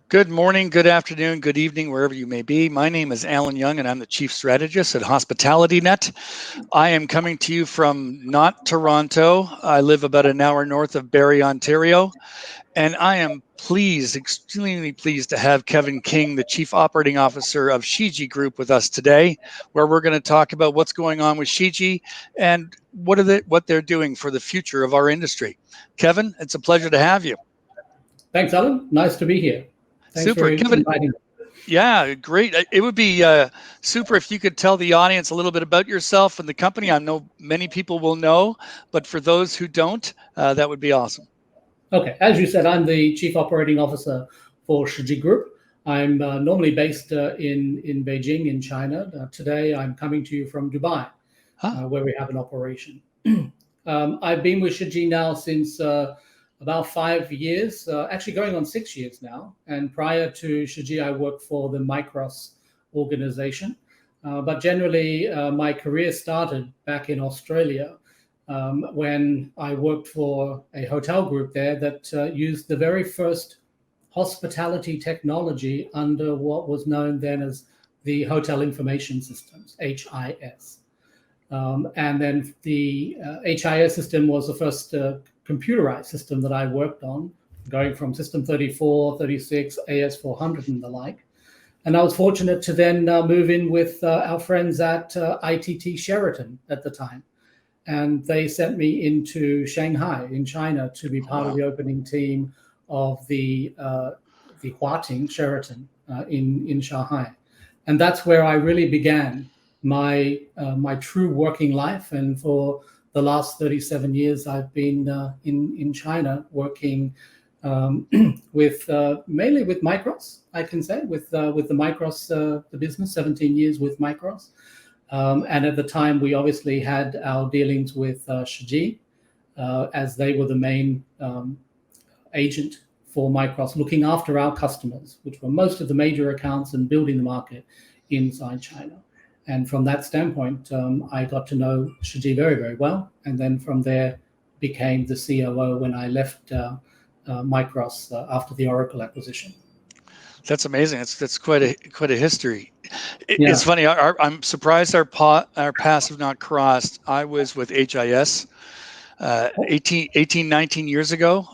Good morning, good afternoon, good evening, wherever you may be. My name is Alan Young, and I'm the Chief Strategist at Hospitality Net. I am coming to you from not Toronto. I live about an hour north of Barrie, Ontario, and I am pleased, extremely pleased to have Kevin King, the Chief Operating Officer of Shiji Group, with us today, where we're going to talk about what's going on with Shiji and what they're doing for the future of our industry. Kevin, it's a pleasure to have you. Thanks, Alan. Nice to be here. Thanks Super. for Kevin, inviting me. yeah, great. It would be super if you could tell the audience a little bit about yourself and the company. I know many people will know, but for those who don't, that would be awesome. Okay, as you said, I'm the Chief Operating Officer for Shiji Group. I'm normally based in Beijing, in China. Today, I'm coming to you from Dubai, where we have an operation. I've been with Shiji now since about 5 years, actually going on 6 years now. And prior to Shiji, I worked for the Micros organization. But generally, my career started back in Australia when I worked for a hotel group there that used the very first hospitality technology under what was known then as the Hotel Information Systems, HIS. And then the HIS system was the first computerized system that I worked on, going from System 34, 36, AS400 and the like. And I was fortunate to then move in with our friends at ITT Sheraton at the time. And they sent me into Shanghai in China to be part of the opening team of the Huating Sheraton in Shanghai. And that's where I really began my true working life. And for the last 37 years, I've been in China working with mainly with Micros, I can say, with the Micros, the business, 17 years with Micros. And at the time, we obviously had our dealings with Shiji, as they were the main agent for Micros, looking after our customers, which were most of the major accounts and building the market inside China. And from that standpoint, I got to know Shiji very, very well. And then from there, became the COO when I left Micros after the Oracle acquisition. That's amazing. That's quite a history. It's funny. I'm surprised our paths have not crossed. I was with HIS 18, 19 years ago.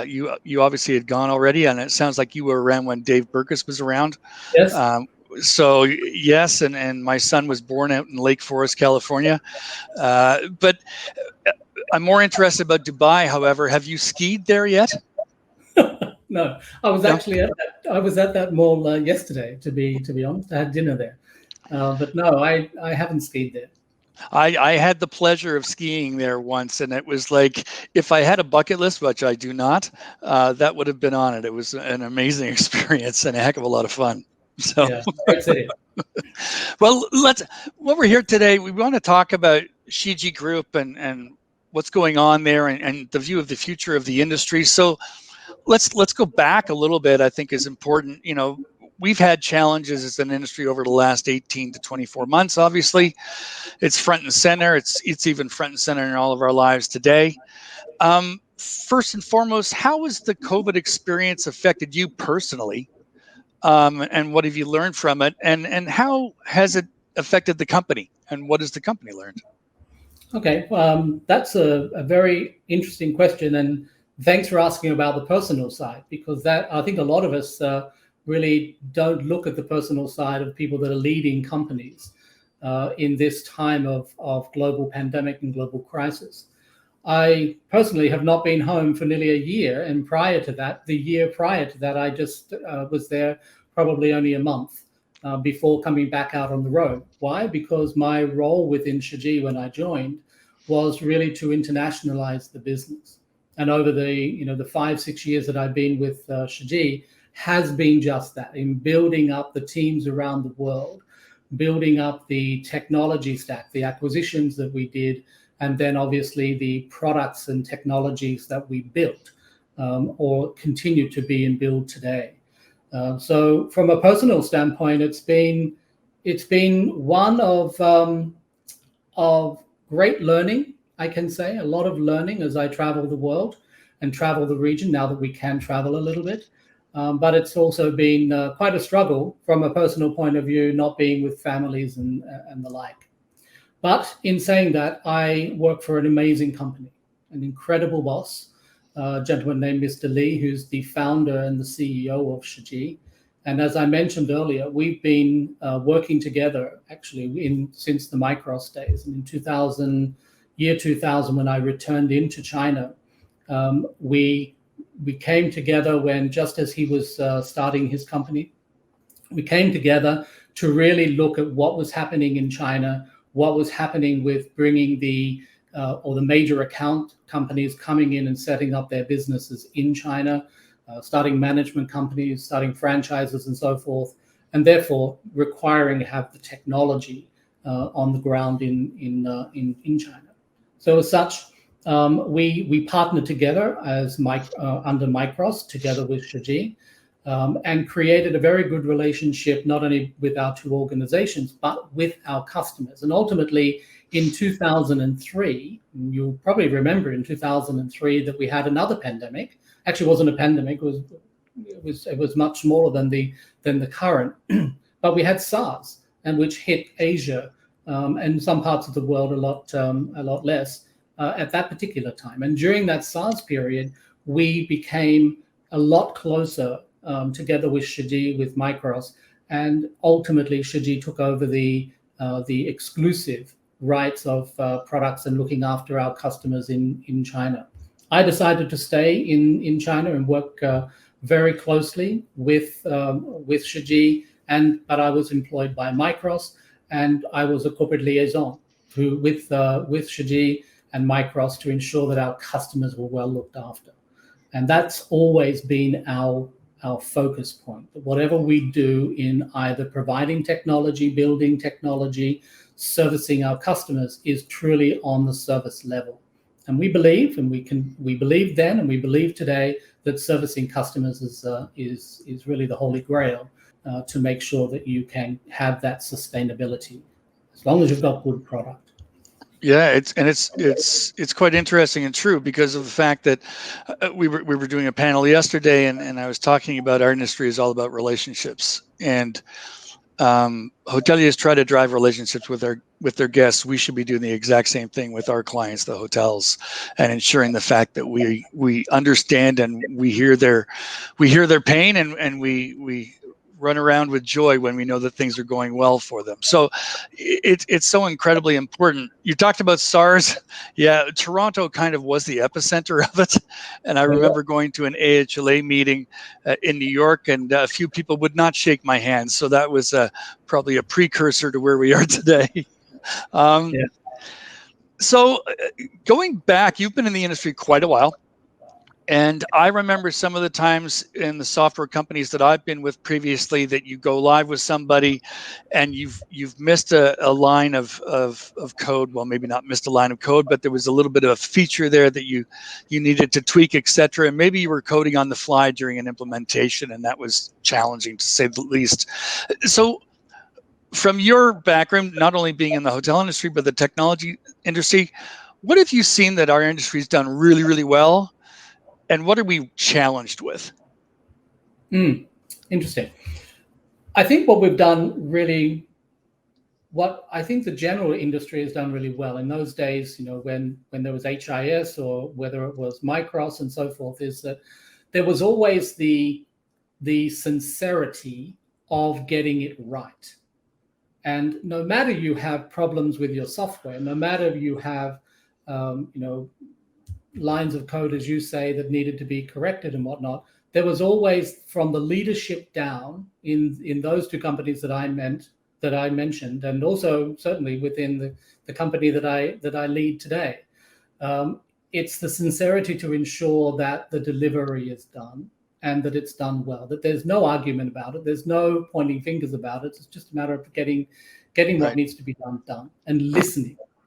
You obviously had gone already, and it sounds like you were around when Dave Burkus was around. Yes. So yes, and my son was born out in Lake Forest, California. But I'm more interested about Dubai. However, have you skied there yet? No, I was actually at that. I was at that mall yesterday. To be honest, I had dinner there, but no, I haven't skied there. I had the pleasure of skiing there once, and it was like, if I had a bucket list, which I do not, that would have been on it. It was an amazing experience and a heck of a lot of fun. So, yeah, great city. Well, what we're here today, we want to talk about Shiji Group and what's going on there and the view of the future of the industry. So let's go back a little bit. I think is important. We've had challenges as an industry over the last 18 to 24 months. Obviously, it's front and center. It's even front and center in all of our lives today. First and foremost, how has the COVID experience affected you personally? And what have you learned from it? And how has it affected the company? And what has the company learned? Okay, that's a very interesting question. And thanks for asking about the personal side, because that I think a lot of us really don't look at the personal side of people that are leading companies in this time of global pandemic and global crisis. I personally have not been home for nearly a year. And prior to that, the year prior to that, I just was there probably only a month before coming back out on the road. Why? Because my role within Shiji when I joined was really to internationalize the business. And over the 5-6 years that I've been with Shiji has been just that, in building up the teams around the world, building up the technology stack, the acquisitions that we did, and then obviously the products and technologies that we built or continue to be and build today. So from a personal standpoint, it's been one of great learning, I can say, a lot of learning as I travel the world and travel the region now that we can travel a little bit. but it's also been quite a struggle from a personal point of view, not being with families and the like. But in saying that, I work for an amazing company, an incredible boss, a gentleman named Mr. Lee, who's the founder and the CEO of Shiji. And as I mentioned earlier, we've been working together actually since the Micros days. And in year 2000, when I returned into China, we came together when, just as he was starting his company, we came together to really look at what was happening in China, what was happening with bringing the major account companies coming in and setting up their businesses in China, starting management companies, starting franchises and so forth, and therefore requiring to have the technology on the ground in China. So as such, we partnered together as under Micros, together with Shiji, and created a very good relationship, not only with our two organizations, but with our customers. And ultimately, in 2003, you'll probably remember in 2003 that we had another pandemic. Actually, it wasn't a pandemic; it was much smaller than the current. But we had SARS, and which hit Asia and some parts of the world a lot less at that particular time. And during that SARS period, we became a lot closer together with Shiji, with Micros, and ultimately Shiji took over the exclusive rights of products and looking after our customers in China. I decided to stay in China and work very closely with Shiji, but I was employed by Micros, and I was a corporate liaison with Shiji and Micros to ensure that our customers were well looked after. And that's always been our focus point. Whatever we do in either providing technology, building technology, servicing our customers is truly on the service level. And we believe, and we believe then, and we believe today that servicing customers is really the holy grail to make sure that you can have that sustainability, as long as you've got good product. Yeah, it's quite interesting and true, because of the fact that we were doing a panel yesterday, and I was talking about our industry is all about relationships, and hoteliers try to drive relationships with their guests. We should be doing the exact same thing with our clients, the hotels, and ensuring the fact that we understand and we hear their pain, and we run around with joy when we know that things are going well for them. So it's so incredibly important. You talked about SARS. Yeah, Toronto kind of was the epicenter of it. And I remember going to an AHLA meeting in New York, and a few people would not shake my hand. So that was probably a precursor to where we are today. So going back, you've been in the industry quite a while. And I remember some of the times in the software companies that I've been with previously that you go live with somebody and you've missed a line of code. Well, maybe not missed a line of code, but there was a little bit of a feature there that you needed to tweak, etc. And maybe you were coding on the fly during an implementation, and that was challenging, to say the least. So from your background, not only being in the hotel industry, but the technology industry, what have you seen that our industry's done really, really well? And what are we challenged with? Interesting. I think what we've done really, what I think the general industry has done really well in those days, when there was HIS or whether it was Micros and so forth, is that there was always the sincerity of getting it right. And no matter you have problems with your software, no matter you have, lines of code, as you say, that needed to be corrected and whatnot, there was always, from the leadership down in those two companies that I mentioned, and also certainly within the company that I lead today, it's the sincerity to ensure that the delivery is done and that it's done well, that there's no argument about it, there's no pointing fingers about it. It's just a matter of getting what needs to be done, and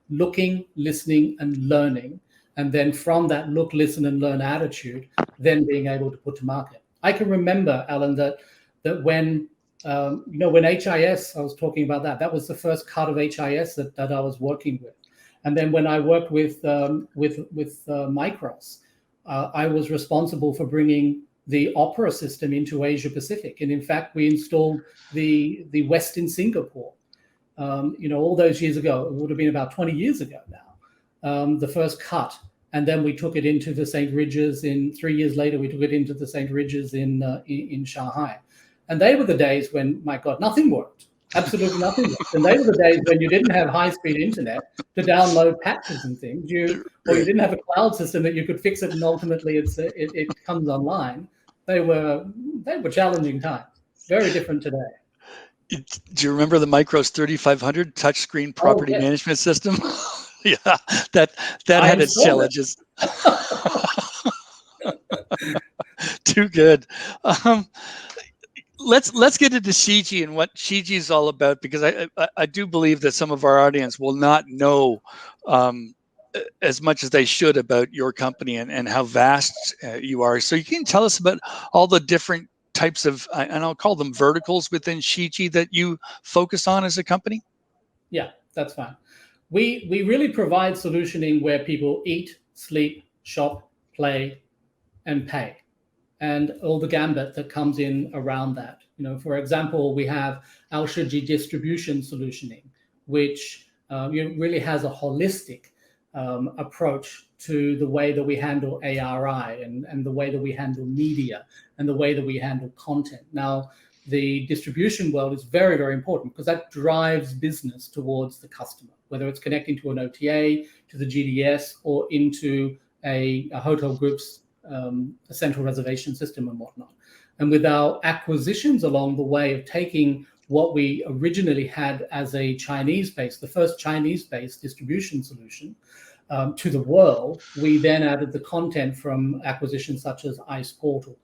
looking, listening, and learning. And then from that look, listen, and learn attitude, then being able to put to market. I can remember, Alan, that when when HIS, I was talking about that was the first cut of HIS that I was working with. And then when I worked with Micros, I was responsible for bringing the Opera system into Asia Pacific. And in fact, we installed the West in Singapore, all those years ago. It would have been about 20 years ago now, the first cut. And then we took it into the St. Regis 3 years later, we took it into the St. Regis in Shanghai. And they were the days when, my God, nothing worked. Absolutely nothing worked. And they were the days when you didn't have high-speed internet to download patches and things. You didn't have a cloud system that you could fix it and ultimately it comes online. They were challenging times. Very different today. Do you remember the Micros 3500 touchscreen property management system? Yeah, that had its challenges. Too good. Let's get into Shiji and what Shiji is all about, because I do believe that some of our audience will not know as much as they should about your company and how vast you are. So you can tell us about all the different types of, and I'll call them verticals within Shiji that you focus on as a company? Yeah, that's fine. We really provide solutioning where people eat, sleep, shop, play, and pay, and all the gambit that comes in around that. For example, we have our Shiji distribution solutioning, which really has a holistic approach to the way that we handle ARI and the way that we handle media and the way that we handle content. Now, the distribution world is very, very important because that drives business towards the customer, whether it's connecting to an OTA, to the GDS, or into a hotel group's a central reservation system and whatnot. And with our acquisitions along the way of taking what we originally had as a Chinese-based, the first Chinese-based distribution solution to the world, we then added the content from acquisitions such as Ice Portal,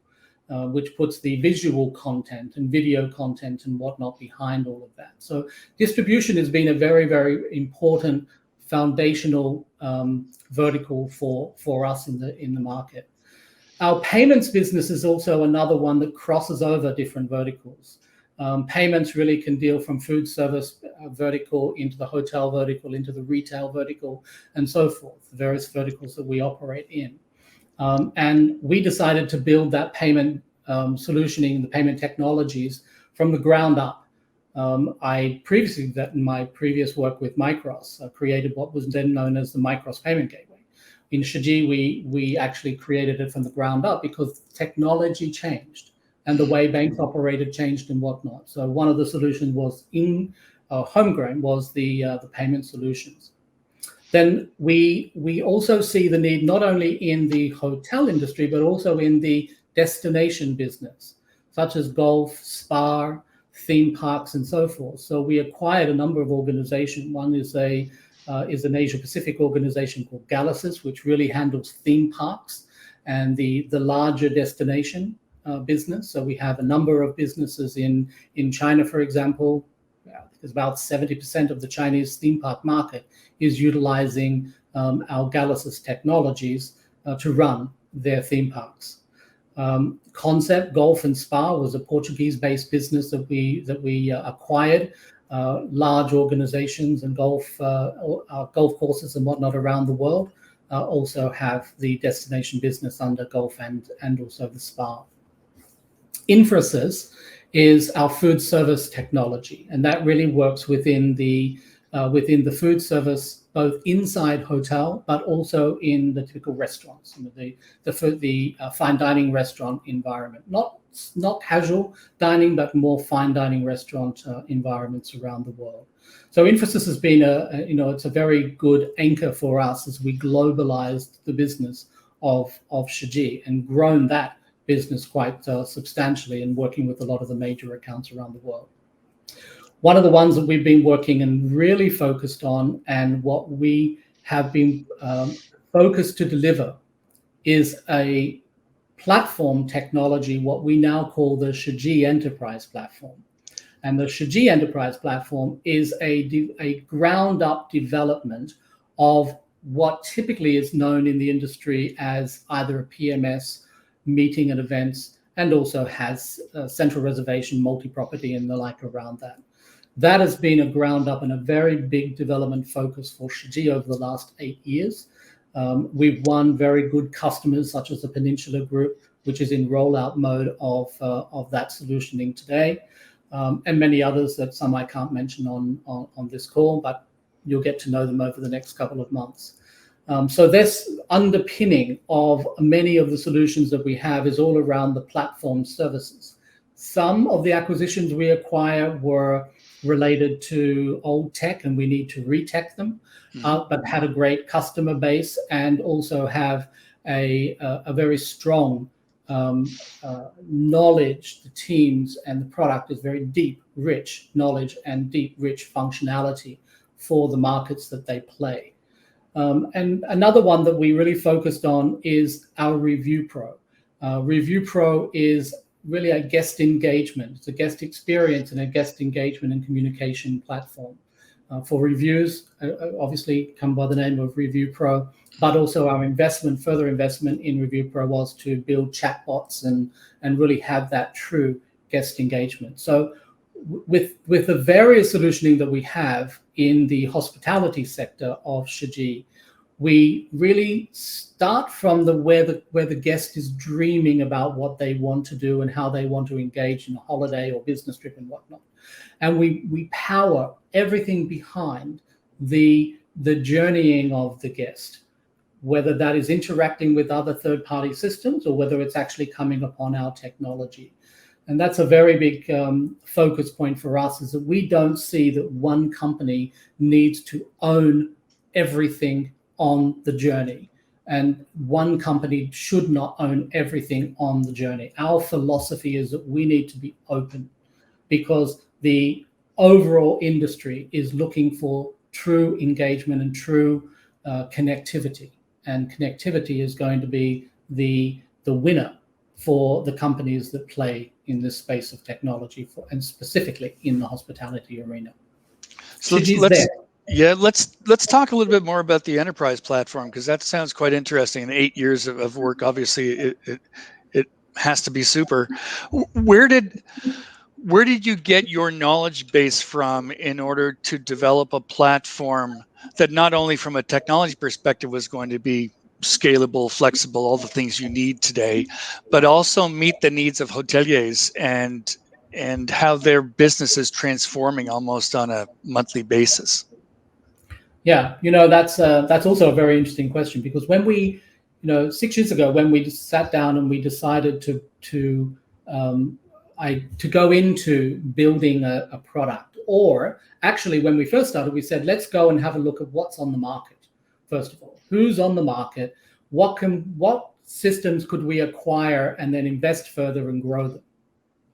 which puts the visual content and video content and whatnot behind all of that. So distribution has been a very, very important foundational vertical for us in the market. Our payments business is also another one that crosses over different verticals. Payments really can deal from food service vertical into the hotel vertical, into the retail vertical, and so forth, the various verticals that we operate in. And we decided to build that payment solutioning, the payment technologies from the ground up. I previously, in my previous work with Micros, created what was then known as the Micros Payment Gateway. In Shiji, we actually created it from the ground up because technology changed and the way banks operated changed and whatnot. So one of the solutions was homegrown was the payment solutions. Then we also see the need not only in the hotel industry, but also in the destination business, such as golf, spa, theme parks, and so forth. So we acquired a number of organizations. One is an Asia Pacific organization called Galaxis, which really handles theme parks and the larger destination business. So we have a number of businesses in China, for example. Because about 70% of the Chinese theme park market is utilizing our Galaxis technologies to run their theme parks. Concept Golf and Spa was a Portuguese-based business that we acquired. Large organizations and golf courses and whatnot around the world also have the destination business under golf and also the spa. Infosys is our food service technology, and that really works within the food service, both inside hotel, but also in the typical restaurants, the fine dining restaurant environment. Not casual dining, but more fine dining restaurant environments around the world. So Infosys has been it's a very good anchor for us as we globalized the business of Shiji and grown that business quite substantially and working with a lot of the major accounts around the world. One of the ones that we've been working and really focused on, and what we have been focused to deliver, is a platform technology, what we now call the Shiji Enterprise Platform. And the Shiji Enterprise Platform is a ground-up development of what typically is known in the industry as either a PMS, meeting and events, and also has central reservation, multi-property, and the like around that. That has been a ground up and a very big development focus for Shiji over the last 8 years. We've won very good customers such as the Peninsula Group, which is in rollout mode of that solutioning today, and many others that some I can't mention on this call, but you'll get to know them over the next couple of months. So this underpinning of many of the solutions that we have is all around the platform services. Some of the acquisitions we acquire were related to old tech and we need to retech them, but had a great customer base and also have a very strong knowledge. The teams and the product is very deep, rich knowledge and deep, rich functionality for the markets that they play. And another one that we really focused on is our Review Pro. Review Pro is really a guest engagement. It's a guest experience and a guest engagement and communication platform. For reviews, obviously come by the name of Review Pro, but also our further investment in Review Pro was to build chatbots and really have that true guest engagement. So with the various solutioning that we have in the hospitality sector of Shiji, we really start from where the guest is dreaming about what they want to do and how they want to engage in a holiday or business trip and whatnot. And we power everything behind the journeying of the guest, whether that is interacting with other third-party systems or whether it's actually coming upon our technology. And that's a very big focus point for us, is that we don't see that one company needs to own everything on the journey. And one company should not own everything on the journey. Our philosophy is that we need to be open, because the overall industry is looking for true engagement and true connectivity. And connectivity is going to be the winner for the companies that play in this space of technology, and specifically in the hospitality arena. So let's talk a little bit more about the enterprise platform, because that sounds quite interesting. In 8 years of work, obviously it has to be super. Where did you get your knowledge base from in order to develop a platform that not only from a technology perspective was going to be scalable, flexible, all the things you need today, but also meet the needs of hoteliers and how their business is transforming almost on a monthly basis? Yeah, that's also a very interesting question, because when we, 6 years ago, when we sat down and we decided to go into building a product, or actually when we first started, we said, let's go and have a look at what's on the market. First of all, who's on the market? What systems could we acquire and then invest further and grow them,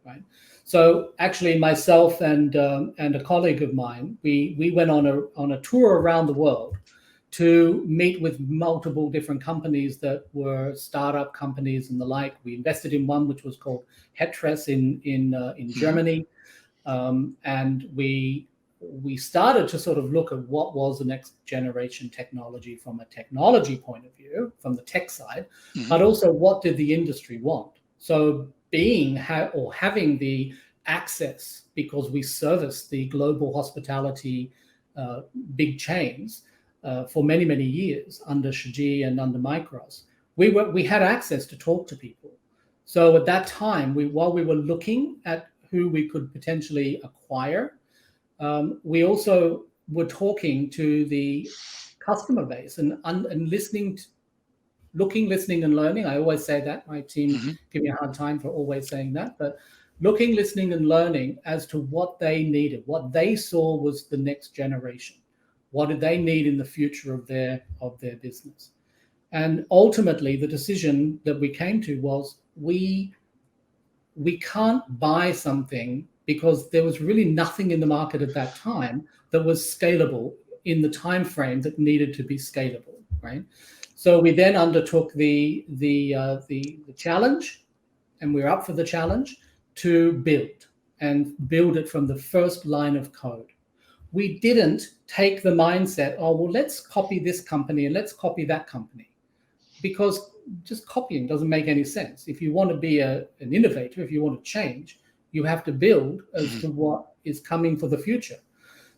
right? So actually, myself and a colleague of mine, we went on a tour around the world to meet with multiple different companies that were startup companies and the like. We invested in one which was called HITEC in Germany, and we started to sort of look at what was the next generation technology from a technology point of view, from the tech side, but also what did the industry want. So having the access, because we service the global hospitality big chains for many, many years under Shiji and under Micros, we had access to talk to people. So at that time, while we were looking at who we could potentially acquire, we also were talking to the customer base and listening, listening and learning. I always say that. My team give me a hard time for always saying that, but looking, listening and learning as to what they needed, what they saw was the next generation. What did they need in the future of their business? And ultimately, the decision that we came to was we can't buy something, because there was really nothing in the market at that time that was scalable in the time frame that needed to be scalable, right? So we then undertook the challenge, and we're up for the challenge to build it from the first line of code. We didn't take the mindset, oh, well, let's copy this company and let's copy that company, because just copying doesn't make any sense. If you want to be an innovator, if you want to change, you have to build as to what is coming for the future.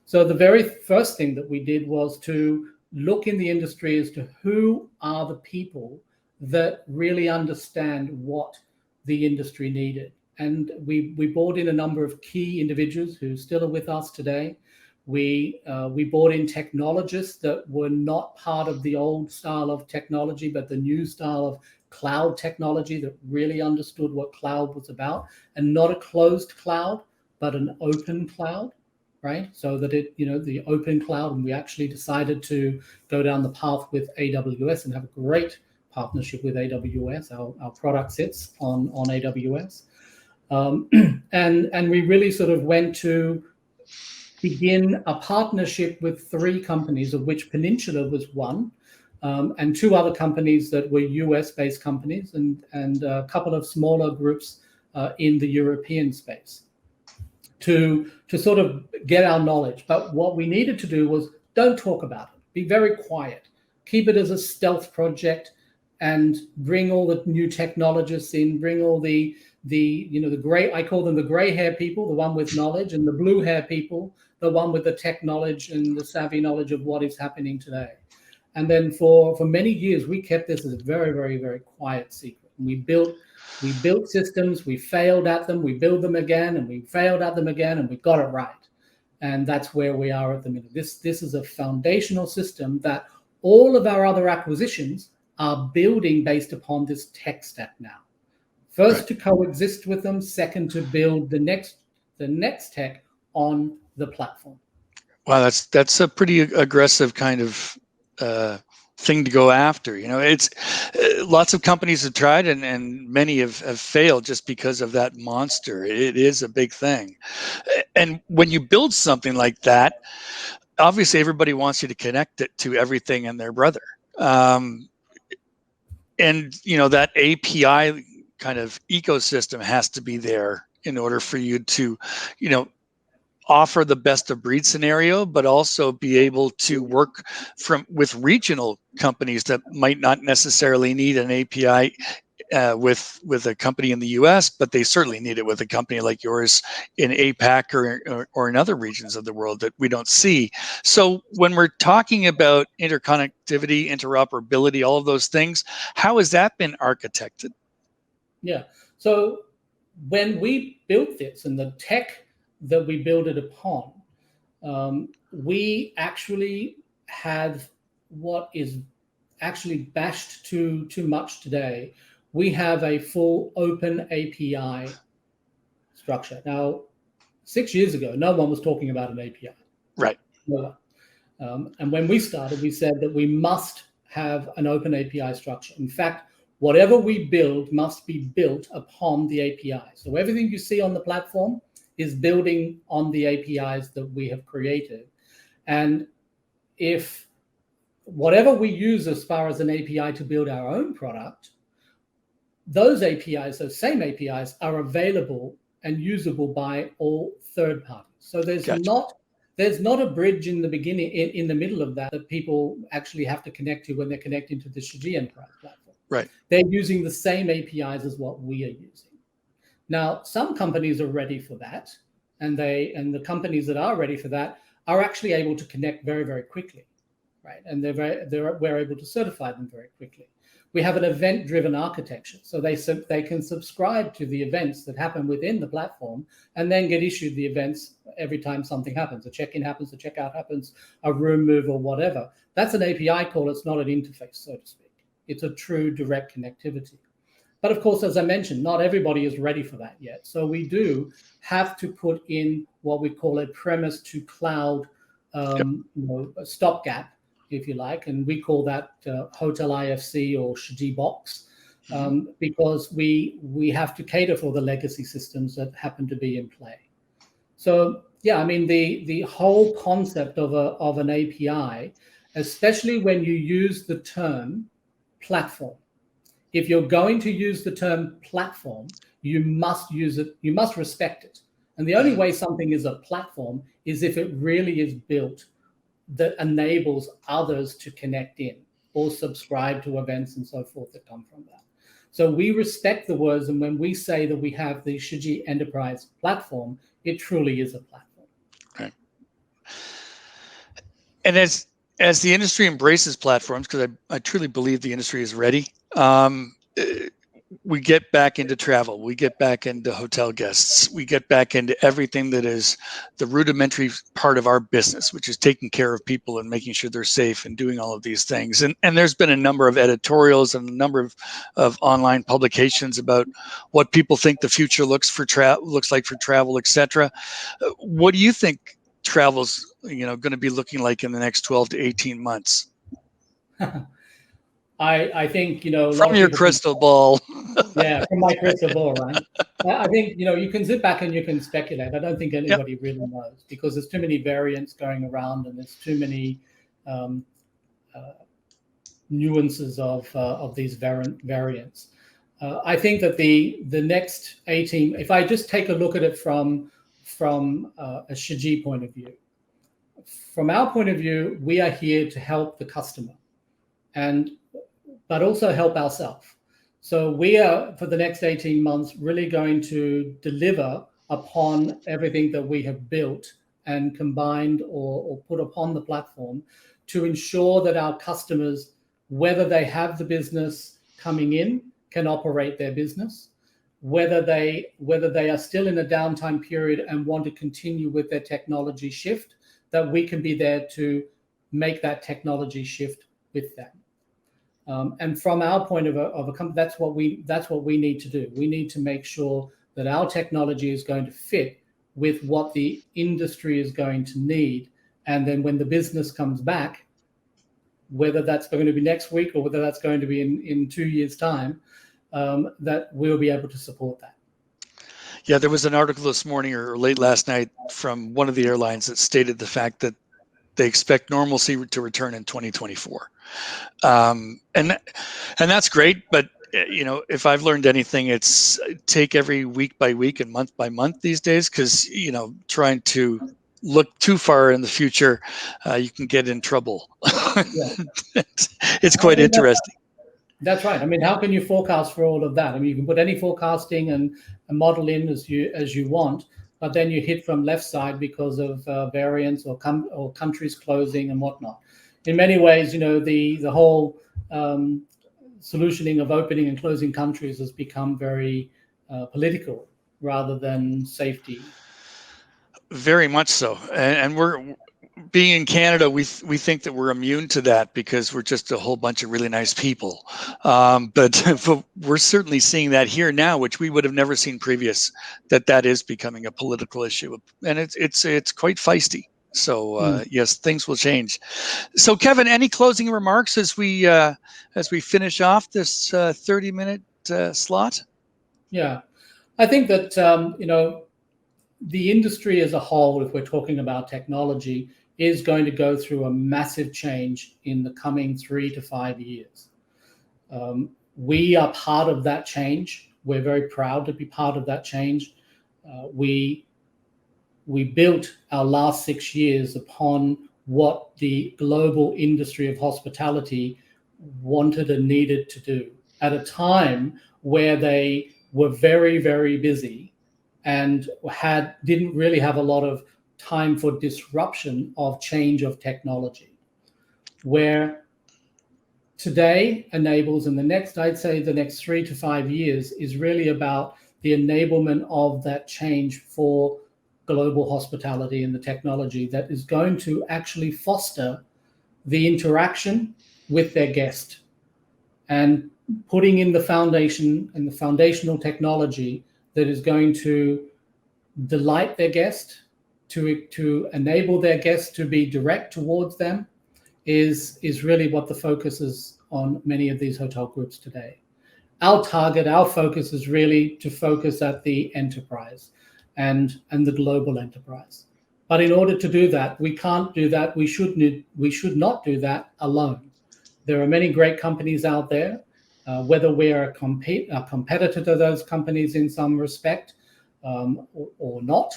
So the very first thing that we did was to look in the industry as to who are the people that really understand what the industry needed. And we brought in a number of key individuals who still are with us today. We brought in technologists that were not part of the old style of technology, but the new style of cloud technology that really understood what cloud was about, and not a closed cloud, but an open cloud, right? So that the open cloud, and we actually decided to go down the path with AWS and have a great partnership with AWS. Our product sits on AWS. And we really sort of went to begin a partnership with 3 companies, of which Peninsula was one, and 2 other companies that were US-based companies, and a couple of smaller groups in the European space to sort of get our knowledge. But what we needed to do was don't talk about it. Be very quiet. Keep it as a stealth project, and bring all the new technologists in, bring all the gray, I call them the gray hair people, the one with knowledge, and the blue hair people, the one with the tech knowledge and the savvy knowledge of what is happening today. And then for many years, we kept this as a very, very, very quiet secret. And we built systems, we failed at them, we built them again, and we failed at them again, and we got it right. And that's where we are at the minute. This is a foundational system that all of our other acquisitions are building based upon this tech stack now. First, right, to coexist with them. Second, to build the next tech on the platform. Wow, that's a pretty aggressive kind of thing to go after. It's lots of companies have tried, and many have failed just because of that monster. It is a big thing. And when you build something like that, obviously everybody wants you to connect it to everything and their brother. And that API kind of ecosystem has to be there in order for you to, offer the best of breed scenario, but also be able to work with regional companies that might not necessarily need an API with a company in the US, but they certainly need it with a company like yours in APAC or in other regions of the world that we don't see. So when we're talking about interconnectivity, interoperability, all of those things, how has that been architected? Yeah. So when we built this, and the tech that we built it upon, we actually have what is actually bashed too much today. We have a full open API structure. Now, 6 years ago, no one was talking about an API. Right. No one. And when we started, we said that we must have an open API structure. In fact, whatever we build must be built upon the API. So everything you see on the platform is building on the APIs that we have created. And if whatever we use as far as an API to build our own product, those APIs, those same APIs, are available and usable by all third parties. So there's not a bridge in the beginning, in the middle of that people actually have to connect to when they're connecting to the Shiji Enterprise Platform. Right. They're using the same APIs as what we are using. Now, some companies are ready for that, and the companies that are ready for that are actually able to connect very, very quickly, right? And we're able to certify them very quickly. We have an event-driven architecture, so they can subscribe to the events that happen within the platform, and then get issued the events every time something happens. A check-in happens, a checkout happens, a room move, or whatever. That's an API call. It's not an interface, so to speak. It's a true direct connectivity. But of course, as I mentioned, not everybody is ready for that yet. So we do have to put in what we call a premise to cloud a stopgap, if you like, and we call that Hotel IFC or Shiji Box, because we have to cater for the legacy systems that happen to be in play. So yeah, I mean the whole concept of an API, especially when you use the term platform. If you're going to use the term platform, you must use it, you must respect it. And the only way something is a platform is if it really is built that enables others to connect in or subscribe to events and so forth that come from that. So we respect the words, and when we say that we have the Shiji Enterprise Platform, it truly is a platform. Okay. And as the industry embraces platforms, because I truly believe the industry is ready, we get back into travel, we get back into hotel guests, we get back into everything that is the rudimentary part of our business, which is taking care of people and making sure they're safe and doing all of these things. And there's been a number of editorials and a number of online publications about what people think the future looks like for travel, etc. What do you think travel's going to be looking like in the next 12 to 18 months? I think, a lot From of your people crystal ball. Yeah, from my crystal ball, right? I think, you can sit back and you can speculate. I don't think Yep. anybody really knows because there's too many variants going around and there's too many nuances of these variants. I think that the next 18, if I just take a look at it from a Shiji point of view, from our point of view, we are here to help the customer, but also help ourselves. So we are, for the next 18 months, really going to deliver upon everything that we have built and combined or put upon the platform to ensure that our customers, whether they have the business coming in, can operate their business, whether they are still in a downtime period and want to continue with their technology shift, that we can be there to make that technology shift with them. And from our point of a company, that's what we need to do. We need to make sure that our technology is going to fit with what the industry is going to need. And then when the business comes back, whether that's going to be next week or whether that's going to be in 2 years' time, that we'll be able to support that. Yeah, there was an article this morning or late last night from one of the airlines that stated the fact that they expect normalcy to return in 2024. And that's great. But, if I've learned anything, it's take every week by week and month by month these days, because, trying to look too far in the future, you can get in trouble. Yeah. It's quite interesting. That's right. I mean, how can you forecast for all of that? I mean, you can put any forecasting and model in as you want, but then you hit from left side because of variants or countries closing and whatnot. In many ways, the whole solutioning of opening and closing countries has become very political rather than safety. Very much so, and we're being in Canada. We think that we're immune to that because we're just a whole bunch of really nice people. But we're certainly seeing that here now, which we would have never seen previous. That is becoming a political issue, and it's quite feisty. So yes, things will change. So Kevin, any closing remarks as we finish off this 30-minute slot? Yeah, I think that the industry as a whole, if we're talking about technology, is going to go through a massive change in the coming 3 to 5 years. We are part of that change. We're very proud to be part of that change. We built our last 6 years upon what the global industry of hospitality wanted and needed to do at a time where they were very, very busy and didn't really have a lot of time for disruption of change of technology. Where today enables, and I'd say the next 3 to 5 years is really about the enablement of that change for global hospitality and the technology that is going to actually foster the interaction with their guest and putting in the foundation and the foundational technology that is going to delight their guest, to enable their guests to be direct towards them, is really what the focus is on many of these hotel groups today. Our focus is really to focus at the enterprise and the global enterprise. But in order to do that, we can't do that. We should not do that alone. There are many great companies out there. Whether we are a competitor to those companies in some respect or not,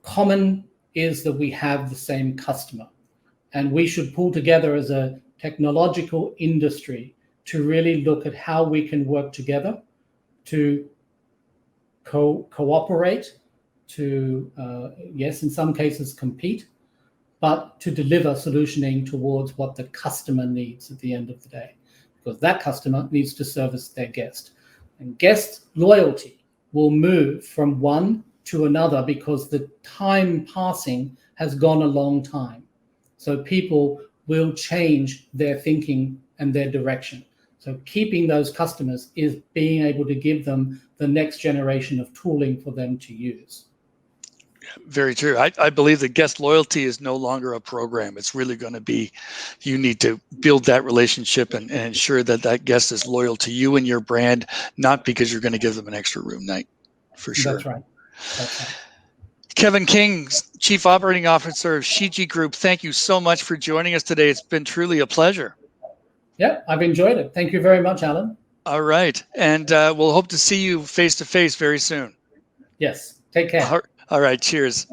common is that we have the same customer. And we should pull together as a technological industry to really look at how we can work together to cooperate, to, yes, in some cases compete, but to deliver solutioning towards what the customer needs at the end of the day. Because that customer needs to service their guest. And guest loyalty will move from one to another because the time passing has gone a long time. So people will change their thinking and their direction. So keeping those customers is being able to give them the next generation of tooling for them to use. Very true. I believe that guest loyalty is no longer a program. It's really going to be, you need to build that relationship and ensure that that guest is loyal to you and your brand, not because you're going to give them an extra room night, for sure. That's right. That's right. Kevin King, Chief Operating Officer of Shiji Group, thank you so much for joining us today. It's been truly a pleasure. Yeah, I've enjoyed it. Thank you very much, Alan. All right. And we'll hope to see you face to face very soon. Yes. Take care. All right. Cheers.